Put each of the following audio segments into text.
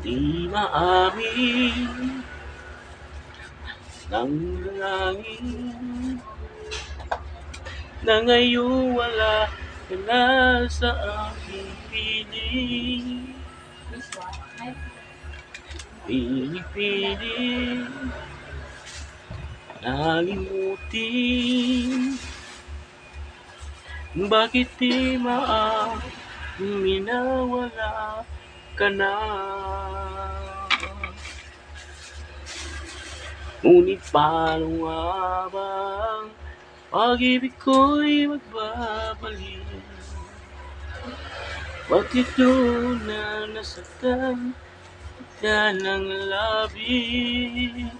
Di maamin ng langit na ngayon wala ka na sa aking piling. Pinipilit nalimutin. Bakit di maamin na wala ka na? Ngunit paano nga bang pag-ibig ko'y magbabalik? Bakit doon na nasaktan ka ng labis?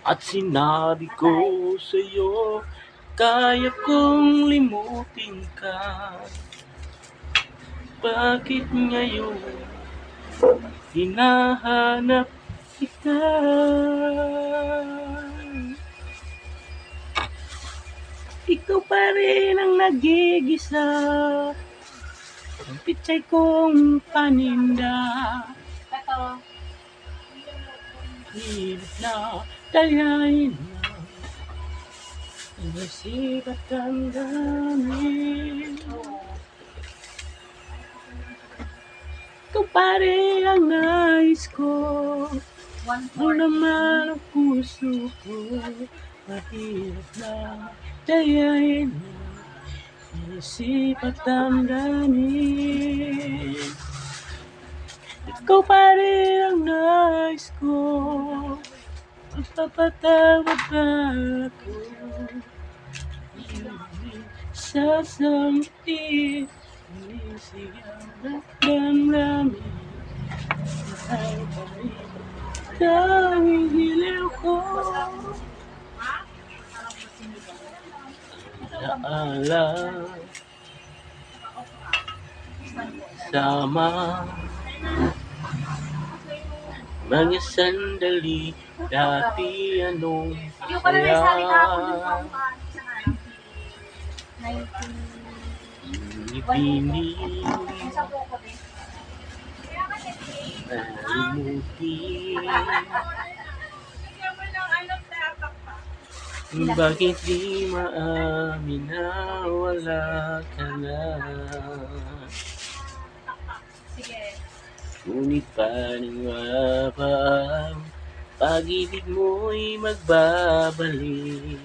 At sinabi ko sa'yo, kaya kong limutin ka. Bakit ngayon hinahanap kita? Ikaw pa rin ang nagigisa, ang pitsay kong paninda. Hirap na tayain na, nasibat ang dami. Ikaw pa rin ang nais ko, mo naman ang puso ko. Mahirap na tayain na, nasibat ang dami. Ikaw pa rin ang nais ko, magpapatawad ba ako? Sasampi, sinisigaw na damdamin. Mahal pa rin tanging hiliw ko. Alaala sama mga sandali dati anong saya. Ibini nalimutin. Bakit di maamin na wala ka na? Ngunit paano nga ba ang pag-ibig mo'y magbabalik?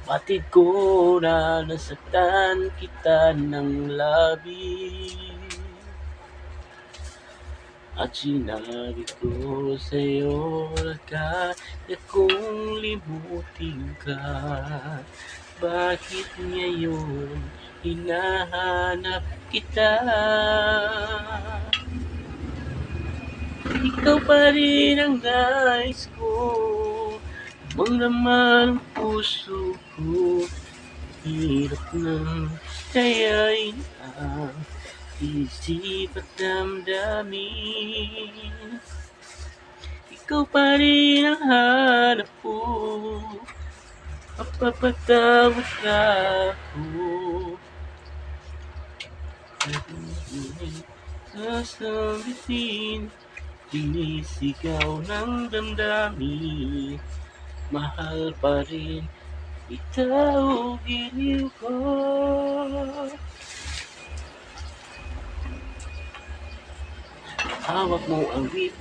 Batid ko na nasaktan kita ng labis. At sinabi ko sa'yo, kaya kong limutin ka. Bakit ngayon hinahanap kita? Ikaw pa rin ang nais ko, mong laman ang puso ko. Hirap ng kayain ang isip at damdamin. Ikaw pa rin ang hanap ko, mapapatawad ka ako. Sasabitin, sinisigaw ng damdamin. Mahal pa rin ikaw, giliw ko. Hawak mo ang whip,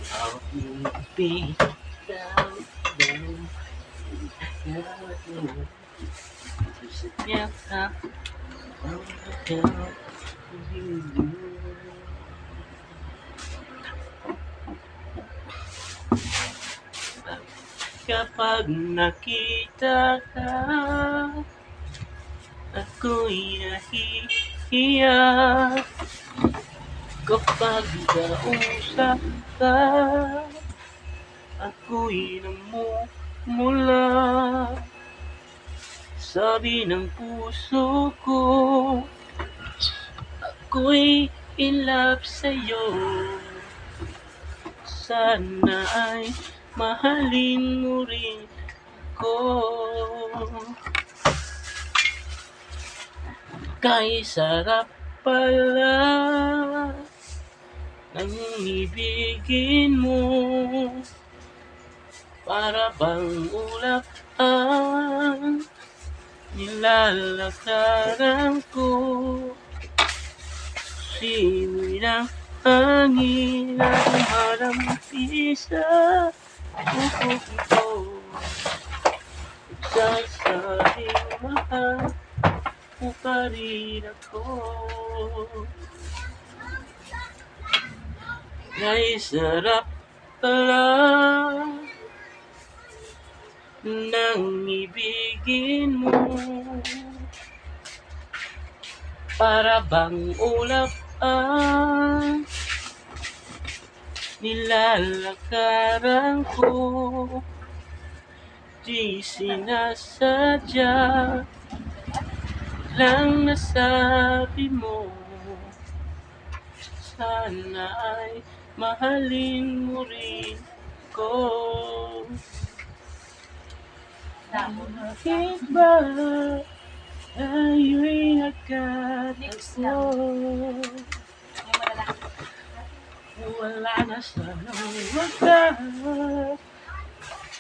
hawak mo ang beat. Down, down, hawak mo. Sasabihan ka, kapag nakita ka, ako'y nahihiya. Kapag kausap ka, ako'y namumula. Sabi ng puso ko, ako'y in love sa'yo. Sana ay mahalin mo rin ko. Kay sarap pala ibigin mo. Para bang ulap ang nilalakaran ko. Simoy ng hangin na humarampi sa buhok ko. Sasabing mahal mo pa rin ako. Ay sarap pala nang ibigin mo. Para bang ulap ang nilalakaran ko. Di sinasadya lang nasabi mo. Sana ay mahalin mo rin ko. Bakit ba tayo'y nagkatagpo? Wala na sanang wakas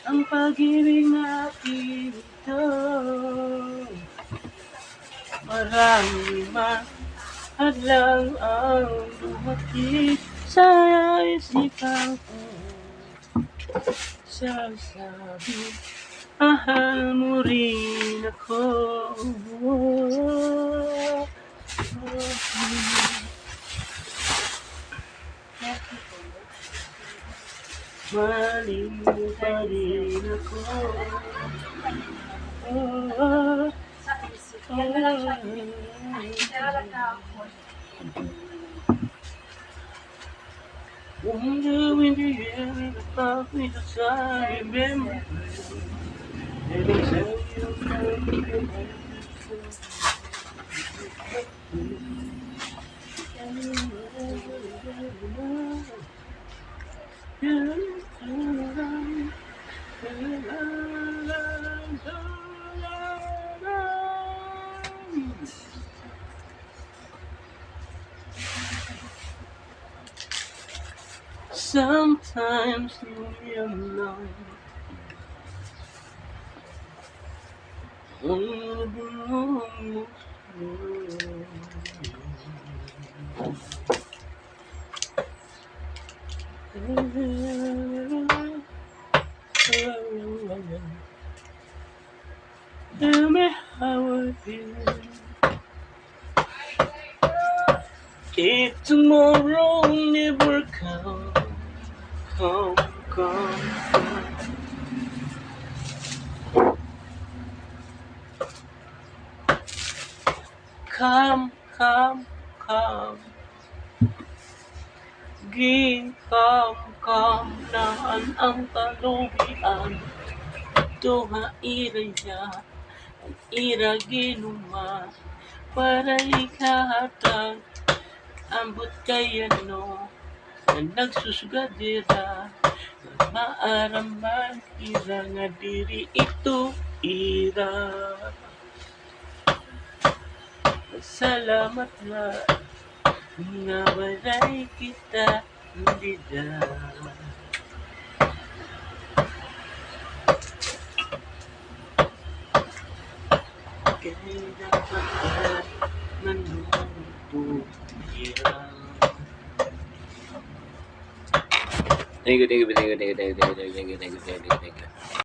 ang pag-ibig natin ito. Marami man hadlang ang dumating sa isipan ko. Sasabi, mahal mo rin ako. Mahalin mo pa rin ako. Wonder in the air in the dark with the sun, remember. Let me tell you sometimes you're alone. Tell me how I feel. If tomorrow never comes, come. Come naan ang kalubian. Tuha iraya, ang iraginuma. Para ikahatag, ambot kaya no. Na nagsusugadira, maaraman ira nga diri ito ira. Salamat na nga walay kita nandida. Kaya dapat ka manunod ira. Thank you.